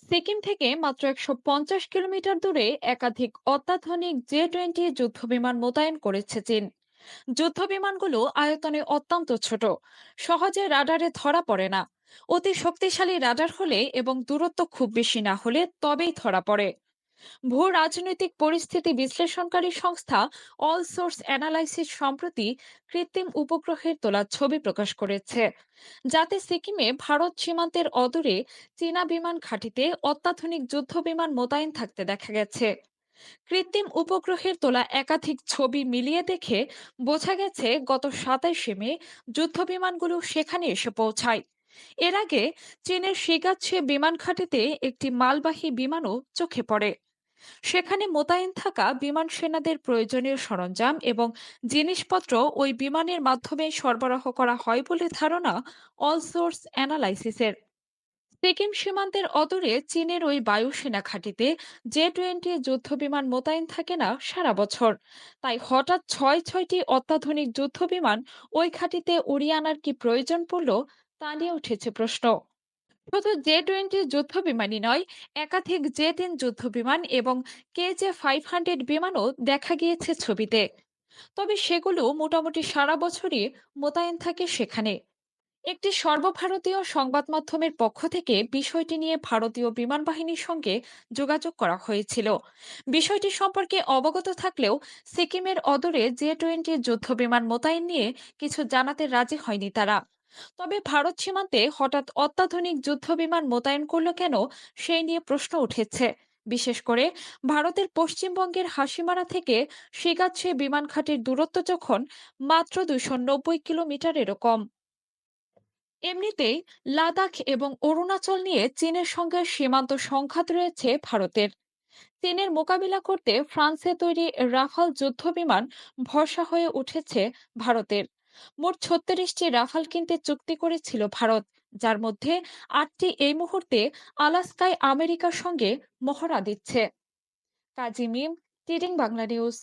সিকিম থেকে মাত্র ১৫০ কিলোমিটার দূরে একাধিক অত্যাধুনিক জে-20 যুদ্ধবিমান মোতায়েন করেছে চীন। যুদ্ধবিমানগুলো আয়তনে অত্যন্ত ছোট, সহজে রাডারে ধরা পড়ে না। অতি শক্তিশালী রাডার হলে এবং দূরত্ব খুব বেশি না হলে তবেই ধরা পড়ে। ভূ রাজনৈতিক পরিস্থিতি বিশ্লেষণকারী সংস্থা অল সোর্স অ্যানালাইসিস সম্প্রতি কৃত্রিম উপগ্রহের তোলা ছবি প্রকাশ করেছে, যাতে সিকিমে ভারত সীমান্তের অদূরে চীনা বিমান ঘাঁটিতে অত্যাধুনিক যুদ্ধ বিমান মোতায়েন থাকতে দেখা গেছে। কৃত্রিম উপগ্রহের তোলা একাধিক ছবি মিলিয়ে দেখে বোঝা গেছে গত ২৭শে মে যুদ্ধ বিমানগুলো সেখানে এসে পৌঁছায়। এর আগে চীনের শিগাচ্ছে বিমান ঘাঁটিতে একটি মালবাহী বিমানও চোখে পড়ে। সেখানে মোতায়েন থাকা বিমান সেনাদের প্রয়োজনীয় সরঞ্জাম এবং জিনিসপত্র ওই বিমানের মাধ্যমে সরবরাহ করা হয় বলে ধারণা অল সোর্স অ্যানালাইসিসের। সিকিম সীমান্তের অদূরে চীনের ওই বায়ুসেনা ঘাঁটিতে জে-20 যুদ্ধ বিমান মোতায়েন থাকে না সারা বছর। তাই হঠাৎ ছয় ছয়টি অত্যাধুনিক যুদ্ধ বিমান ওই ঘাঁটিতে উড়িয়ে আনার কি প্রয়োজন পড়ল, তা নিয়ে উঠেছে প্রশ্ন। শুধু জে-20 যুদ্ধ বিমানই নয়, একাধিক জে-10 যুদ্ধ বিমান এবং KJ-500 বিমানও দেখা গিয়েছে ছবিতে। তবে সেগুলো মোটামুটি সারা বছরই মোতায়েন থাকে সেখানে। একটি সর্বভারতীয় সংবাদ মাধ্যমের পক্ষ থেকে বিষয়টি নিয়ে ভারতীয় বিমান বাহিনীর সঙ্গে যোগাযোগ করা হয়েছিল। বিষয়টি সম্পর্কে অবগত থাকলেও সিকিমের অদূরে জে-20 যুদ্ধ বিমান মোতায়েন নিয়ে কিছু জানাতে রাজি হয়নি তারা। তবে ভারত সীমান্তে হঠাৎ অত্যাধুনিক যুদ্ধ বিমান মোতায়েন করলো কেন, সেই নিয়ে প্রশ্ন উঠেছে। বিশেষ করে ভারতের পশ্চিমবঙ্গের হাসিমারা থেকে শিগাচ্ছে বিমান ঘাঁটির দূরত্ব যখন মাত্র ২৯০ কিলোমিটারেরও কম। এমনিতেই লাদাখ এবং অরুণাচল নিয়ে চীনের সঙ্গে সীমান্ত সংঘাত রয়েছে ভারতের। চীনের মোকাবিলা করতে ফ্রান্সে তৈরি রাফাল যুদ্ধ বিমান ভরসা হয়ে উঠেছে ভারতের। মোট ৩৬টি রাফাল কিনতে চুক্তি করেছিল ভারত, যার মধ্যে ৮টি এই মুহূর্তে আলাস্কায় আমেরিকার সঙ্গে মহড়া দিচ্ছে। কাজী মিম, টিডিং বাংলা নিউজ।